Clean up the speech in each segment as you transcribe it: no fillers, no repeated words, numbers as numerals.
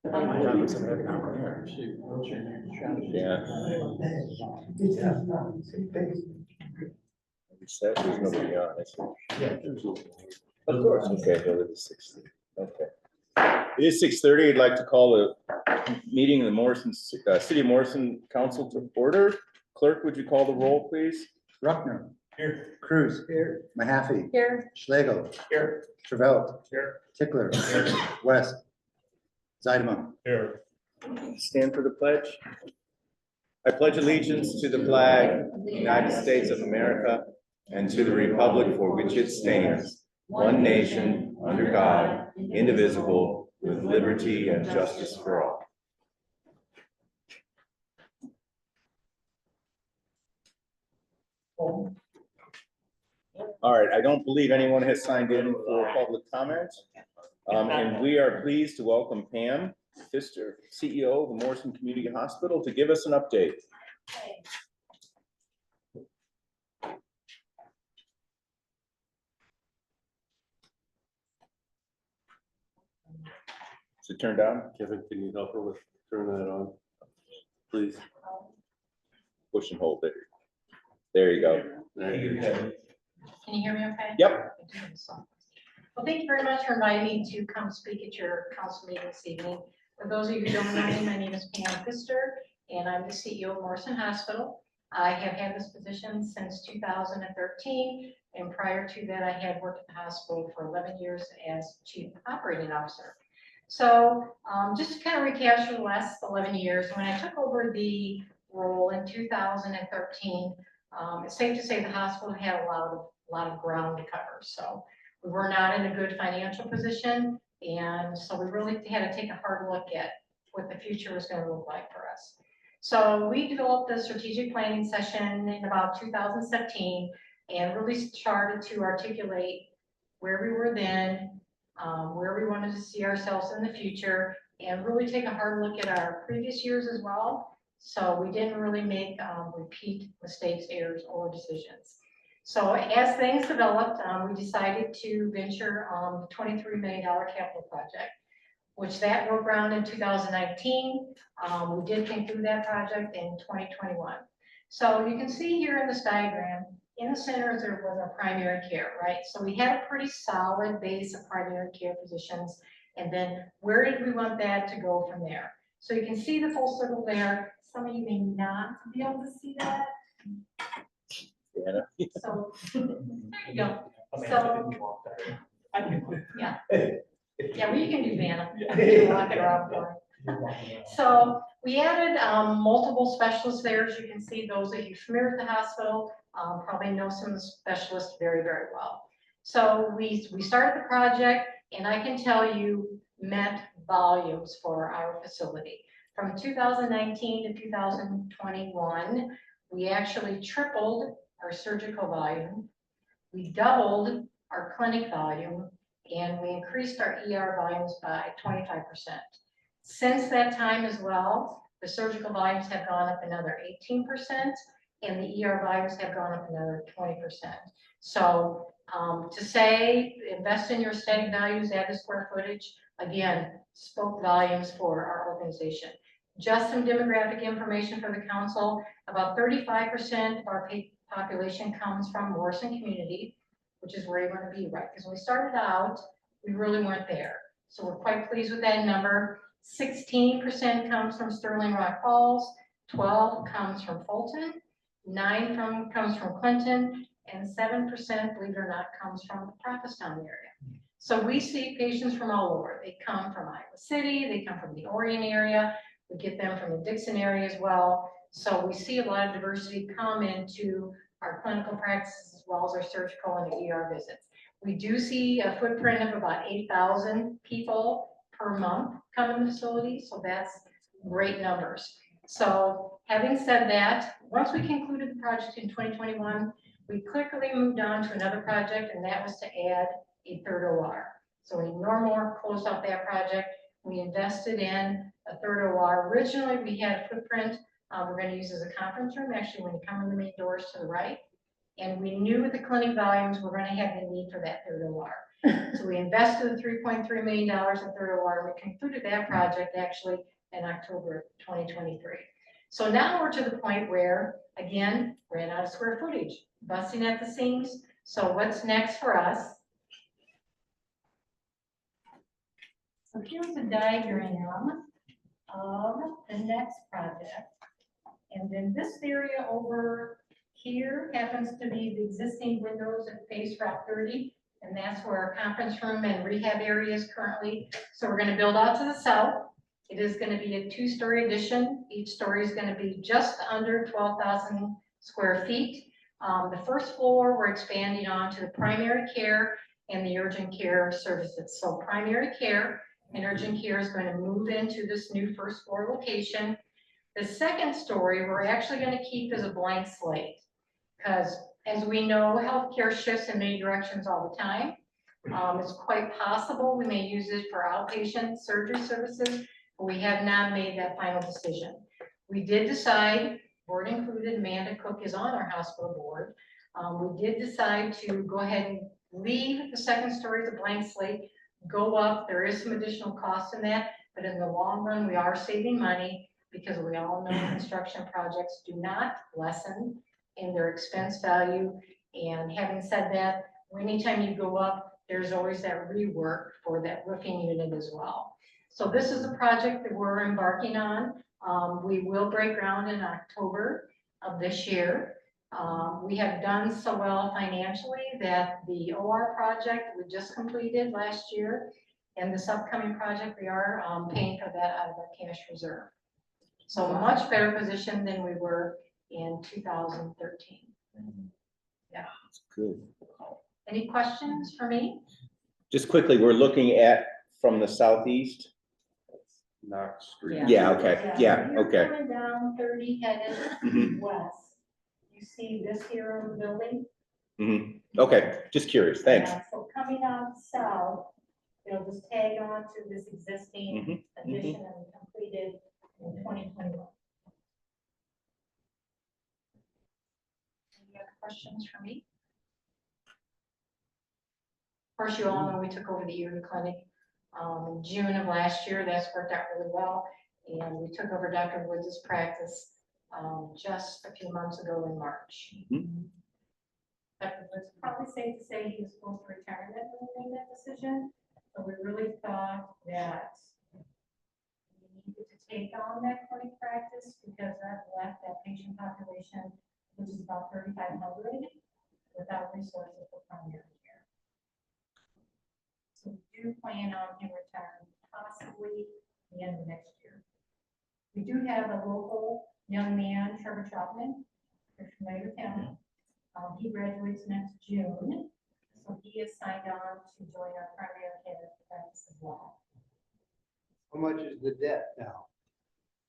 Yeah. Said there's nobody on. Of course. Okay, go to the 6:30. Okay. It is 6:30. I'd like to call the meeting of the Morrison City of Morrison Council to order. Clerk, would you call the roll, please? Ruckner. Here. Cruz. Here. Mahaffey. Here. Schlegel. Here. Travelt. Here. Tickler. Here. West. Zeideman. Here. Stand for the pledge. I pledge allegiance to the flag of the United States of America and to the republic for which it stands, one nation, under God, indivisible, with liberty and justice for all. All right, I don't believe anyone has signed in for public comment. And we are pleased to welcome Pam Pfister, CEO of the Morrison Community Hospital, to give us an update. Is it turned on? Kevin, can you help her with turning that on, please? Push and hold it. There you go. There you go. Can you hear me okay? Yep. Well, thank you very much for inviting me to come speak at your council meeting this evening. For those of you who don't know me, my name is Pam Pfister, and I'm the CEO of Morrison Hospital. I have had this position since 2013, and prior to that, I had worked at the hospital for 11 years as Chief Operating Officer. So just to kind of recapture the last 11 years, when I took over the role in 2013, it's safe to say the hospital had a lot of ground to cover. So we were not in a good financial position, and so we really had to take a hard look at what the future was going to look like for us. So we developed a strategic planning session in about 2017 and really started to articulate where we were then, where we wanted to see ourselves in the future, and really take a hard look at our previous years as well. So we didn't really make repeat mistakes, errors, or decisions. So as things developed, we decided to venture on the $23 million capital project, which that broke ground in 2019. We did conclude that project in 2021. So you can see here in this diagram, in the center there was our primary care, right? So we had a pretty solid base of primary care physicians. And then where did we want that to go from there? So you can see the full circle there. Some of you may not be able to see that. Yeah. So there you go. So yeah. Yeah, well, you can do Vanna. You can walk it around for it. So we added multiple specialists there. As you can see, those of you familiar with the hospital probably know some of the specialists very, very well. So we started the project, and I can tell you met volumes for our facility. From 2019 to 2021, we actually tripled our surgical volume. We doubled our clinic volume, and we increased our ER volumes by 25%. Since that time as well, the surgical volumes have gone up another 18%, and the ER volumes have gone up another 20%. So to say, invest in your aesthetic values, add the square footage, again, spoke volumes for our organization. Just some demographic information for the council, about 35% of our population comes from Morrison community, which is where you want to be, right? Because when we started out, we really weren't there. So we're quite pleased with that number. 16% comes from Sterling Rock Falls, 12 comes from Fulton, 9 comes from Clinton, and 7%, believe it or not, comes from the Prophetstown area. So we see patients from all over. They come from Iowa City, they come from the Orion area, we get them from the Dixon area as well. So we see a lot of diversity come into our clinical practices as well as our surgical and ER visits. We do see a footprint of about 8,000 people per month come in the facility, so that's great numbers. So having said that, once we concluded the project in 2021, we quickly moved on to another project, and that was to add a third OR. So when Normal closed out that project, we invested in a third OR. Originally, we had a footprint we're going to use as a conference room, actually, when you come in the main doors to the right. And we knew with the clinic volumes, we're gonna have the need for that third OR. So we invested the $3.3 million in third OR. We concluded that project actually in October of 2023. So now we're to the point where, again, ran out of square footage, busting at the seams. So what's next for us? So here's a diagram of the next project. And then this area over here happens to be the existing windows that face Route 30. And that's where our conference room and rehab area is currently. So we're gonna build out to the south. It is gonna be a 2-story addition. Each story is gonna be just under 12,000 square feet. The first floor, we're expanding on to the primary care and the urgent care services. So primary care and urgent care is going to move into this new first floor location. The second story, we're actually going to keep as a blank slate because as we know, healthcare shifts in many directions all the time. It's quite possible we may use it for outpatient surgery services, but we have not made that final decision. We did decide, board included, Amanda Cook is on our hospital board. We did decide to go ahead and leave the second story as a blank slate, go up. There is some additional cost in that, but in the long run, we are saving money because we all know construction projects do not lessen in their expense value. And having said that, anytime you go up, there's always that rework for that roofing unit as well. So this is a project that we're embarking on. We will break ground in October of this year. We have done so well financially that the OR project we just completed last year and this upcoming project, we are paying for that out of our cash reserve. So much better position than we were in 2013. Yeah. Good. Any questions for me? Just quickly, we're looking at from the southeast. Knox Street. Yeah, okay, yeah, You're okay. coming down 30 headed Mhm. west. You see this here in the building? Okay, just curious, thanks. Yeah, so coming out south, it'll just tag on to this existing Mhm, addition and completed in 2021. Any other questions for me? Of course, you all know we took over the Erie Clinic in June of last year. That's worked out really well. And we took over Dr. Woods' practice just a few months ago in March. Dr. Woods, probably safe to say he was close to retirement when we made that decision. So we really thought that we needed to take on that clinic practice because that left that patient population, which is about 3,500, without resources for primary care. So we do plan on him retiring possibly the end of next year. We do have a local young man, Trevor Troutman. You're familiar with him. He graduates next June, so he is signed on to join our primary care practice as well. How much is the debt now?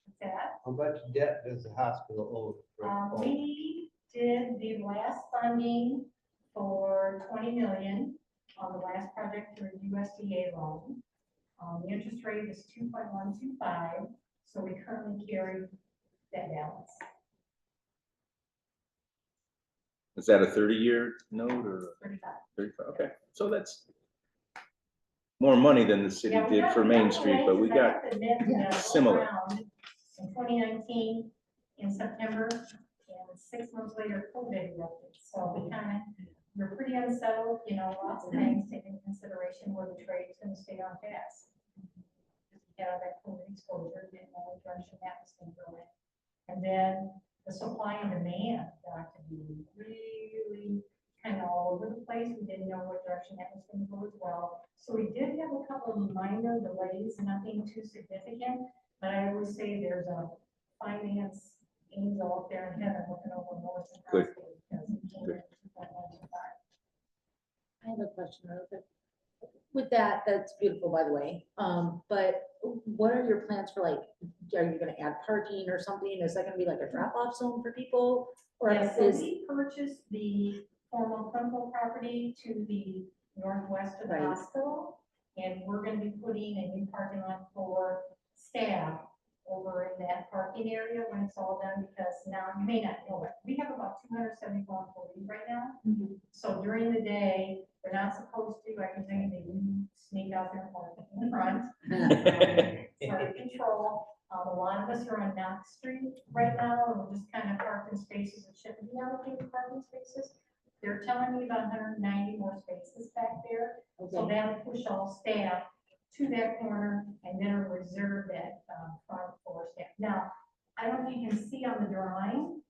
What's that? How much debt does the hospital owe? We did the last funding for 20 million on the last project through USDA loan. The interest rate is 2.125, so we currently carry that balance. Is that a 30-year note or 35. 35? Okay, so that's more money than the city Yeah, we did got- for Main the Street, but we wages, I got, have to admit, you know, similar. around in 2019, in September, and 6 months later, COVID erupted. So we're pretty unsettled, you know, lots of things taken into consideration where the trade is going to stay on task. Yeah, that COVID exposure, didn't know what direction that was going to go in. And then the supply and demand got to be really kind of all over the place. We didn't know what direction that was going to go as well. So we did have a couple of minor delays, nothing too significant, but I always say there's a finance angel up there in heaven looking over Morrison Good. Hospital because we came in 2.125. I have a question. With that, that's beautiful, by the way. But what are your plans for like, are you gonna add parking or something? Is that gonna be like a drop-off zone for people? Or Yeah, so is, we purchased the former clinical property to the northwest of the Right. hospital. And we're gonna be putting a new parking lot for staff over in that parking area when it's all done, because now, you may not know it, we have about 274 employees right now. So during the day, they're not supposed to, I can tell you, they do sneak out there and park in the front. It's hard to control. A lot of us are on Knox Street right now, and we're just kind of parking spaces that shouldn't be allocated parking spaces. They're telling me about 190 more spaces back there, so Okay. that'll push all staff to that corner and then reserve that front for staff. Now, I don't know if you can see on the drawing,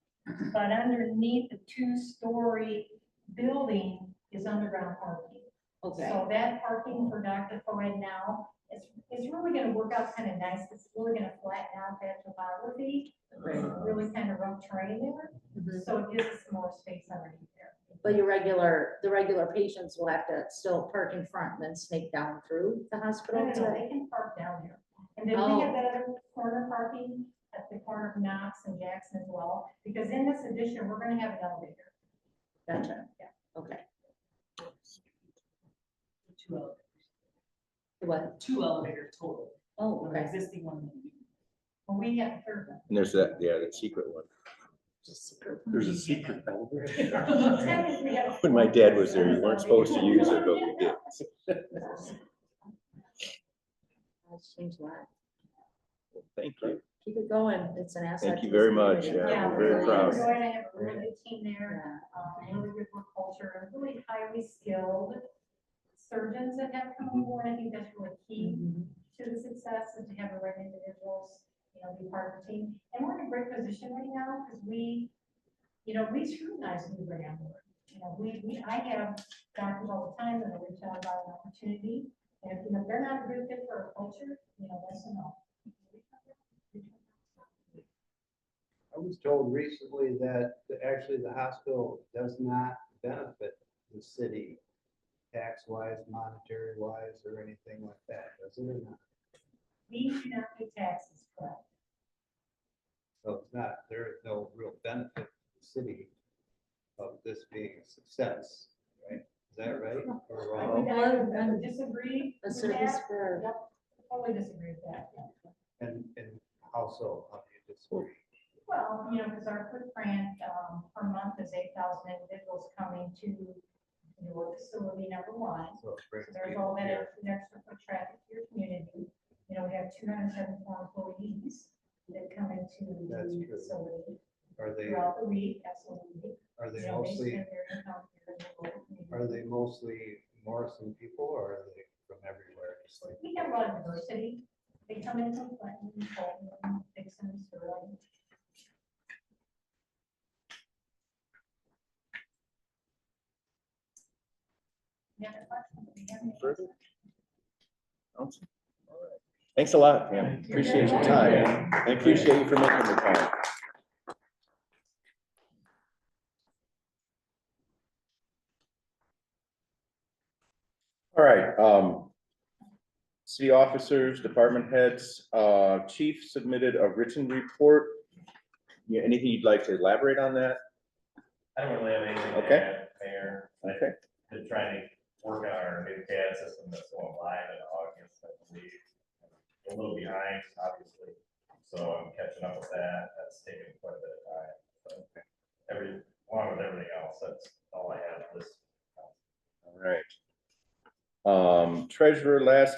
but underneath the two-story building is underground parking. Okay, So that parking for Dr. Floyd now, it's really gonna work out kind of nice. It's really gonna flatten out that topography. Right. Really kind of rough terrain there, Mhm. so it gives us some more space underneath there. But the regular patients will have to still park in front and then snake down through the No, hospital no, no, to. they can park down there. And then we have that other corner parking at the corner of Knox and Jackson as well, because in this addition, we're gonna have an elevator. Gotcha. Yeah. Okay. Two What? elevators total, Oh, the okay. existing one. Well, we have a third one. And there's that, yeah, the secret one. There's a secret elevator. Technically, we have When my dad was there, you weren't supposed to use it, but we did. That's changed a lot. Thank you. Keep it going. It's an asset. Thank you to this very much. community. Yeah, Yeah, we're very really proud. enjoyed. I have a really good team there, Yeah. really good work culture, and really highly skilled surgeons that have come on board. I think that's really key Mhm. to the success, is to have the right individuals, be part of the team. And we're in a great position right now, because we scrutinize who we bring on board. I have doctors all the time that are reach out about an opportunity, and if they're not a good fit for our culture, that's a no. I was told recently that actually the hospital does not benefit the city tax-wise, monetary-wise, or anything like that, does it or not? We do not pay taxes, correct? So it's not, there is no real benefit to the city of this being a success, right? Is that right? Or I wrong? would disagree A with service that. for, Yep, totally disagree with that. And how so? How do you disagree? Well, because our footprint per month is 8,000 individuals coming to your facility, number one. So it brings So there's people all that here. extra foot traffic to your community. We have 274 employees that come into That's the true. facility Are they, throughout the week, absolutely. are they They mostly, spend their income here in the local community. are they mostly Morrison people or are they from everywhere? Just like, We have a lot of diversity. They come in from Clinton, Fulton, Dixon, Sterling. Any other questions? Do you have any? Further? Awesome. All right. Thanks a lot, Pam. Appreciate your time. I appreciate you for making the time. All right, city officers, department heads, chief submitted a written report. Yeah, anything you'd like to elaborate on that? I don't really have anything to Okay. add, Mayor. Okay. I've been trying to work on our new CAD system that's going live in August, I believe. A little behind, obviously, so I'm catching up with that. That's taking quite a bit of time. So along with everything else, that's all I have this. All right. Treasurer, last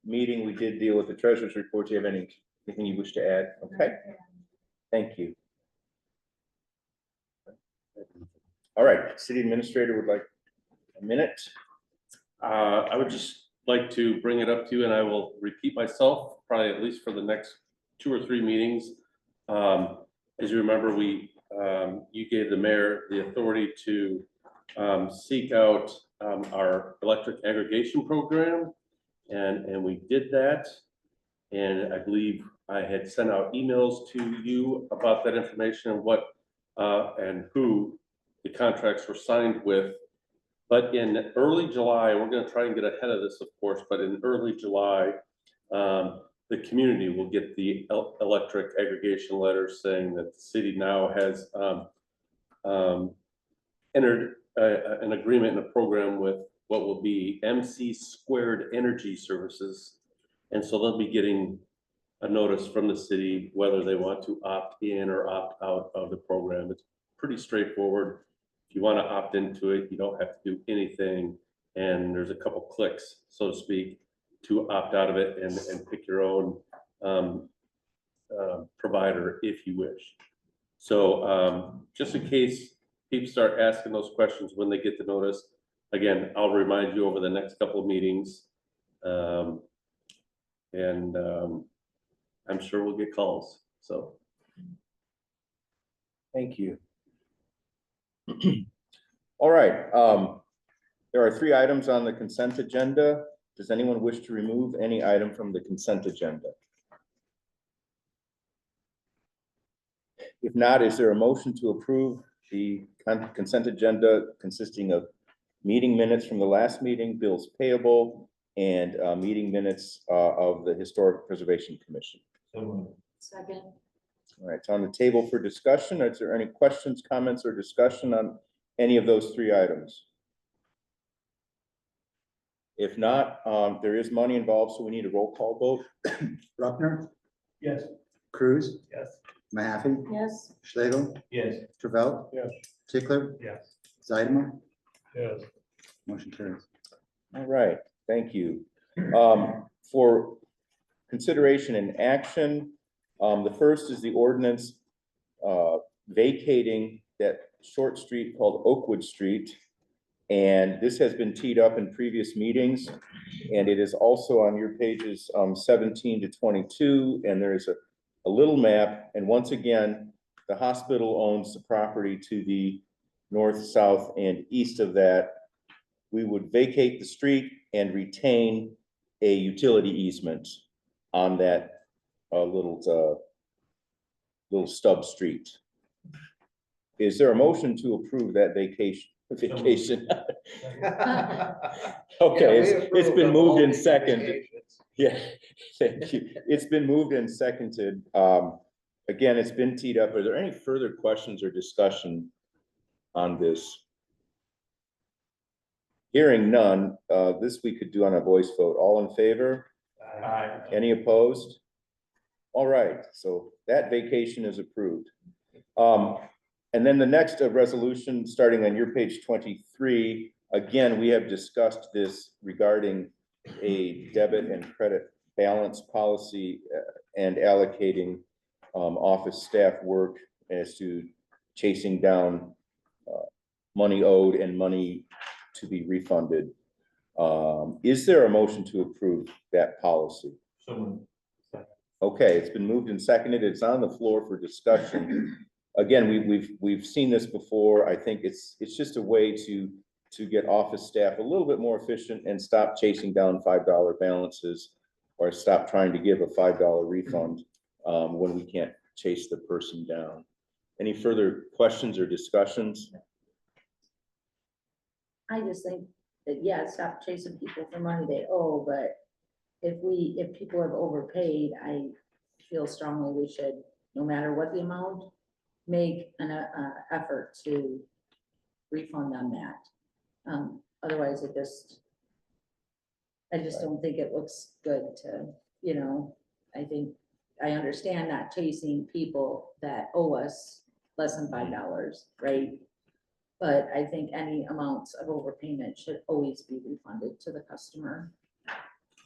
meeting, we did deal with the treasurer's report. Do you have anything you wish to add? Okay, thank you. All right, city administrator would like a minute. I would just like to bring it up to you, and I will repeat myself, probably at least for the next 2 or 3 meetings. As you remember, you gave the mayor the authority to seek out our electric aggregation program, and we did that. And I believe I had sent out emails to you about that information and what and who the contracts were signed with. But in early July, we're gonna try and get ahead of this, of course, but in early July, the community will get the electric aggregation letter saying that the city now has entered an agreement and a program with what will be MC Squared Energy Services. And so they'll be getting a notice from the city, whether they want to opt in or opt out of the program. It's pretty straightforward. If you want to opt into it, you don't have to do anything. And there's a couple clicks, so to speak, to opt out of it and pick your own provider if you wish. So just in case people start asking those questions when they get the notice, again, I'll remind you over the next couple of meetings. I'm sure we'll get calls, so. Thank you. All right, there are 3 items on the consent agenda. Does anyone wish to remove any item from the consent agenda? If not, is there a motion to approve the consent agenda consisting of meeting minutes from the last meeting, bills payable, and meeting minutes of the Historic Preservation Commission? Second. All right, it's on the table for discussion. Is there any questions, comments, or discussion on any of those 3 items? If not, there is money involved, so we need a roll call vote. Bruckner, Yes. Cruz, Yes. Mahaffey, Yes. Schlegel, Yes. Travell. Yes. Tickler, Yes. Zeidema, Yes. motion carries. All right, thank you. For consideration and action, the first is the ordinance vacating that short street called Oakwood Street. And this has been teed up in previous meetings, and it is also on your pages 17 to 22, and there is a little map. And once again, the hospital owns the property to the north, south, and east of that. We would vacate the street and retain a utility easement on that little stub street. Is there a motion to approve that vacation? Okay, it's been moved and seconded. Yeah, thank you. It's been moved and seconded. Again, it's been teed up. Are there any further questions or discussion on this? Hearing none, this we could do on a voice vote. All in favor? Aye. Any opposed? All right, so that vacation is approved. And then the next resolution, starting on your page 23, again, we have discussed this regarding a debit and credit balance policy and allocating office staff work as to chasing down money owed and money to be refunded. Is there a motion to approve that policy? Okay, it's been moved and seconded. It's on the floor for discussion. Again, we've seen this before. I think it's just a way to get office staff a little bit more efficient and stop chasing down $5 balances or stop trying to give a $5 refund when we can't chase the person down. Any further questions or discussions? I just think that, yeah, stop chasing people for money they owe, but if people have overpaid, I feel strongly we should, no matter what the amount, make an effort to refund on that. Otherwise I just don't think it looks good to, I understand not chasing people that owe us less than $5, right? But I think any amounts of overpayment should always be refunded to the customer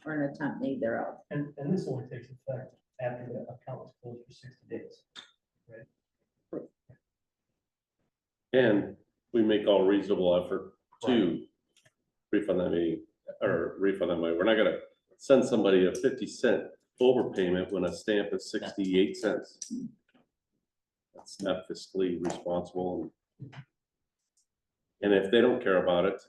or an attempt made thereof. And this only takes effect after the account is closed for 60 days. And we make all reasonable effort to refund that money, We're not gonna send somebody a 50-cent overpayment when a stamp is 68 cents. That's not fiscally responsible. And if they don't care about it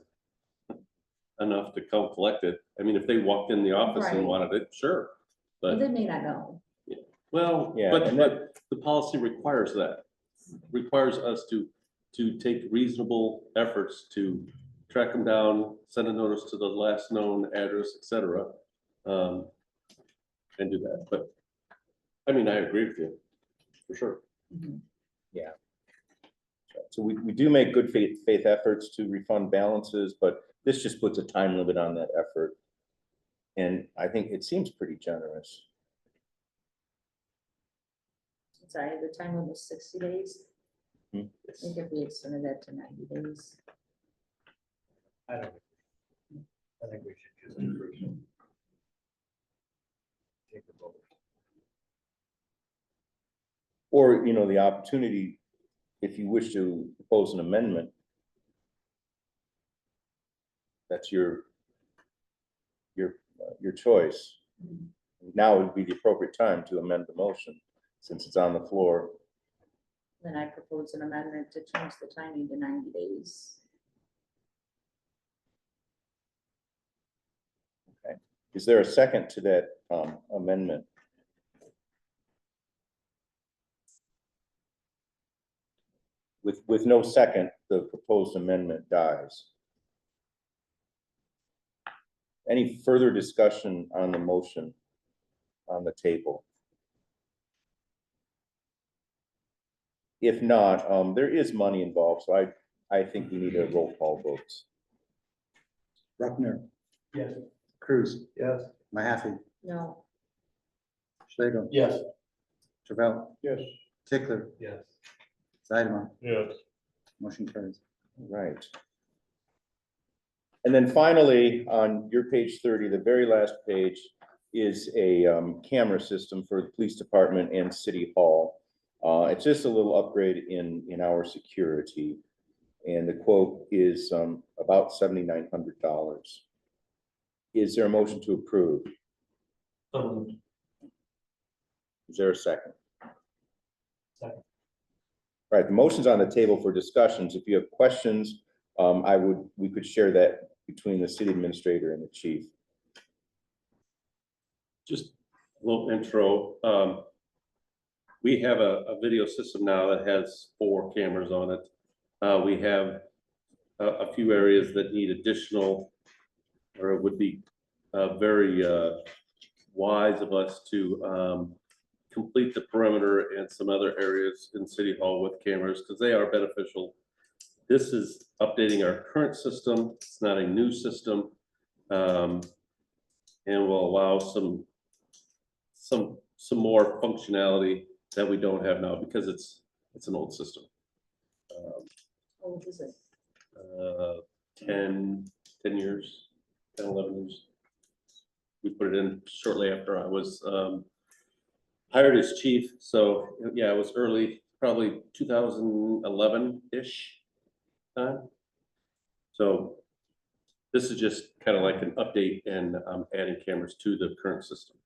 enough to come collect it, I mean, if they walked in the office and Right. wanted it, sure. But But, they may not know. well, Yeah, but and the policy requires that, requires us to take reasonable efforts to track them down, send a notice to the last known address, et cetera. And do that, but, I mean, I agree with you, for sure. So we do make good faith efforts to refund balances, but this just puts a time limit on that effort. And I think it seems pretty generous. sorry, the time limit was 60 days. Hmm. I think if we extended that to 90 days. I don't. I think we should just approve it. Take the vote. Or, you know, the opportunity, if you wish to propose an amendment. That's your choice. Now would be the appropriate time to amend the motion, since it's on the floor. Then I propose an amendment to change the timing to 90 days. Is there a second to that amendment? With no second, the proposed amendment dies. Any further discussion on the motion on the table? If not, there is money involved, so I think we need a roll call vote. Bruckner, Yes. Cruz, Yes. Mahaffey, No, Schlegel, Yes. Travell, Yes. Tickler, Yes. Zeidemann, Yes. motion carries. Right. And then finally, on your page 30, the very last page is a camera system for the police department and city hall. It's just a little upgrade in our security. And the quote is about $7,900. Is there a motion to approve? Is there a second? Second. All right, the motion's on the table for discussions. If you have questions, we could share that between the city administrator and the chief. Just a little intro. We have a video system now that has 4 cameras on it. We have a few areas that need additional, or it would be very wise of us to complete the perimeter and some other areas in City Hall with cameras, because they are beneficial. This is updating our current system. It's not a new system. And will allow some more functionality that we don't have now, because it's an old system. how old is it? 10 years, 10, 11 years. We put it in shortly after I was hired as chief. So yeah, it was early, probably 2011-ish time. So this is just kind of like an update and adding cameras to the current system.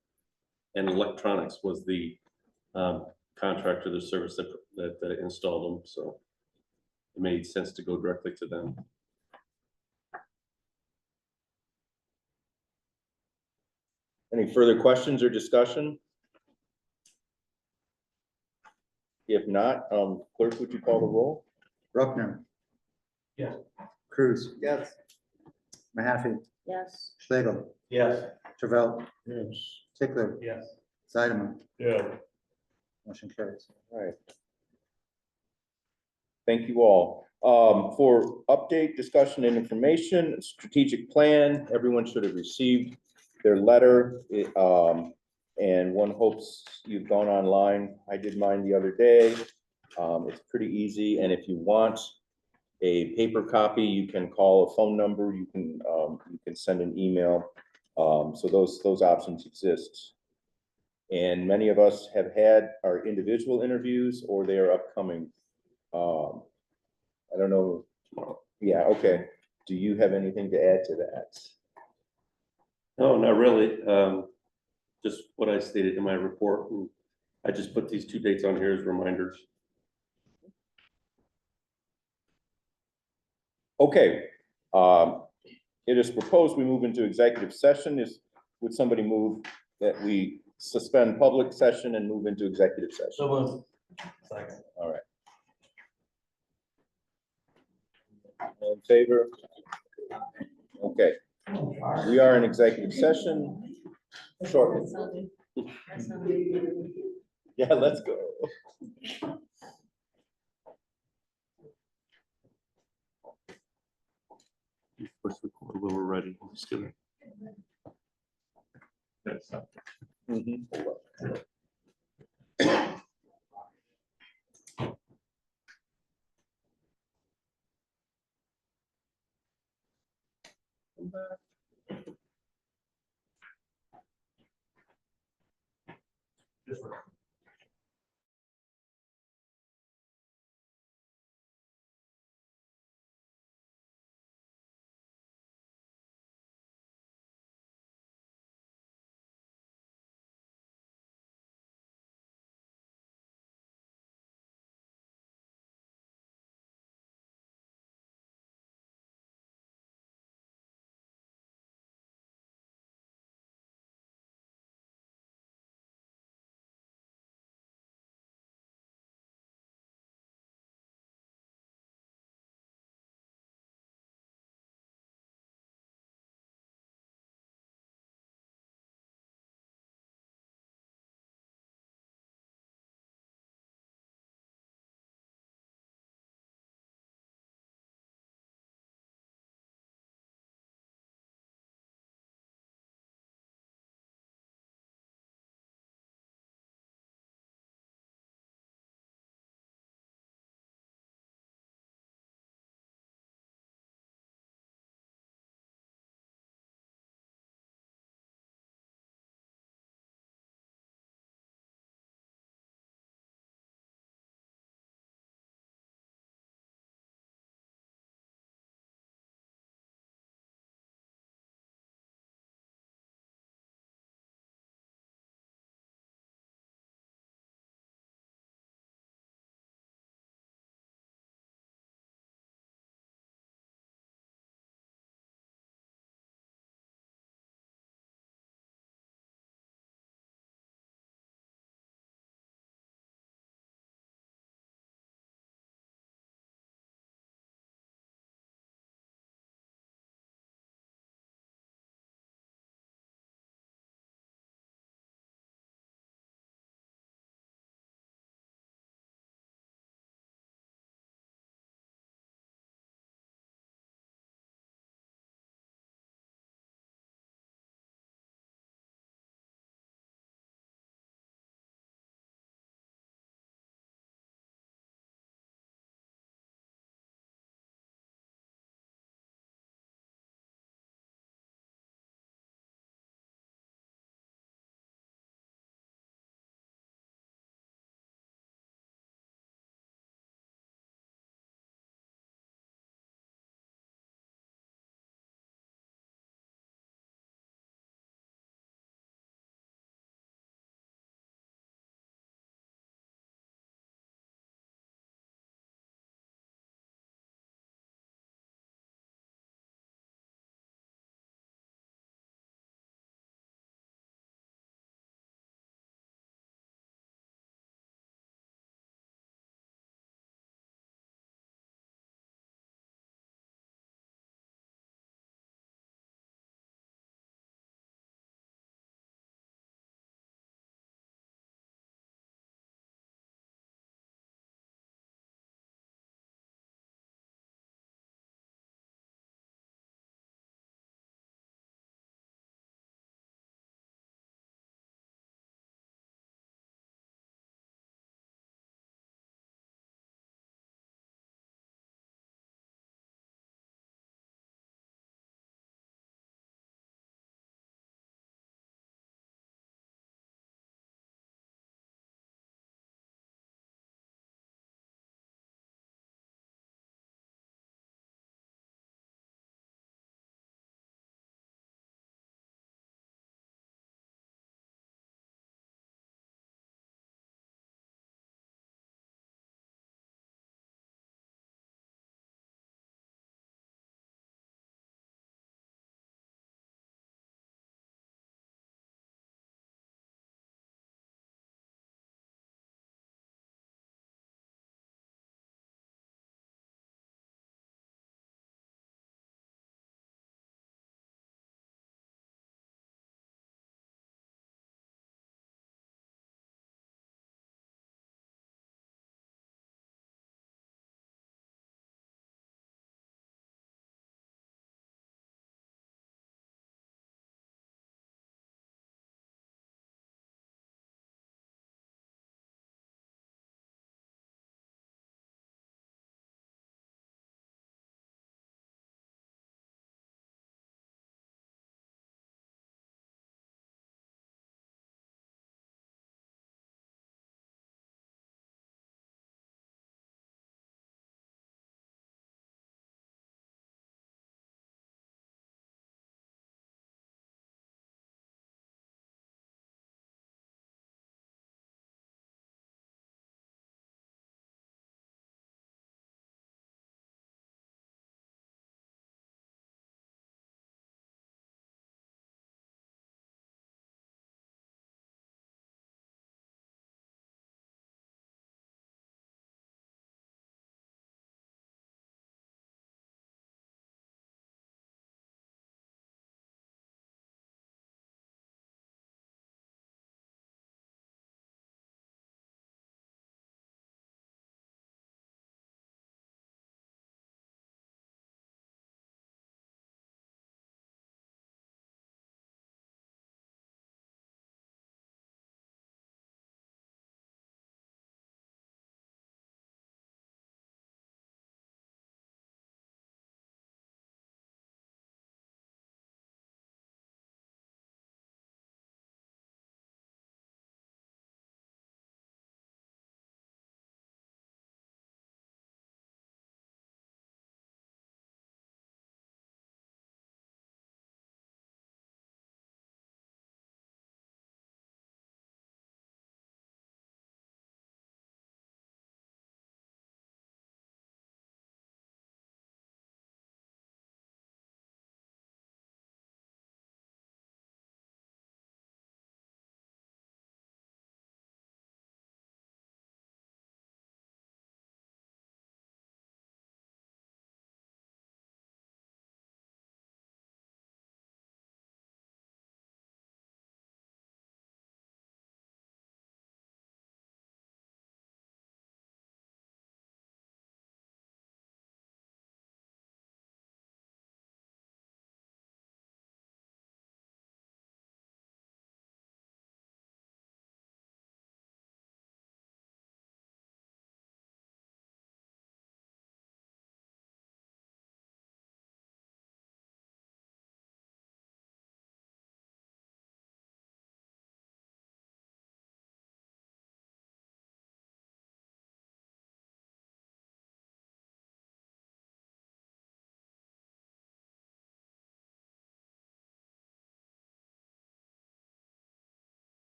And electronics was the contractor, the service that installed them. So it made sense to go directly to them. Any further questions or discussion? If not, clerk, would you call the roll? Bruckner. Yes. Cruz, Yes. Mahaffey, Yes, Schlegel, Yes. Travell, Yes. Tickler, Yes. Zeidemann, Yeah. motion carries. All right. Thank you all. For update, discussion, and information, strategic plan, everyone should have received their letter. And one hopes you've gone online. I did mine the other day. It's pretty easy, and if you want a paper copy, you can call a phone number, you can send an email. So those options exist. And many of us have had our individual interviews, or they are upcoming. I don't know. Yeah, okay. Do you have anything to add to that? No, not really. Just what I stated in my report. And I just put these 2 dates on here as reminders. Okay. It is proposed we move into executive session. Would somebody move that we suspend public session and move into executive session? So moved. Second. All right. All in favor? Okay, we are in executive session shortly. that sounded. Yeah, let's go. Push record when we're ready. I'm just gonna. Mhm. Just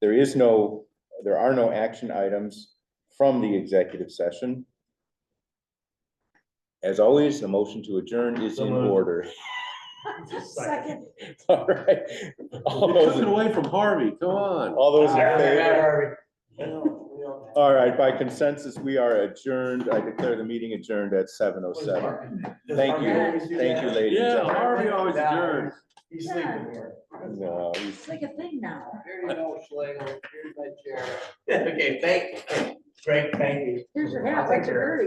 there are no action items from the executive session. As always, the motion to adjourn is in order. Second. All right. All You those took it away from Harvey, come on. all those in Yeah, favor? we all- All right, by consensus, we are adjourned. I declare the meeting adjourned at 7:07. Thank you, thank you, ladies and Yeah, gentlemen. Harvey always adjourns. He's sleeping here. No, It's like a thing now. Here you go, Schlegel, here's my chair. Okay, thank you. Great, thank you. Here's your hat, what's your hurry?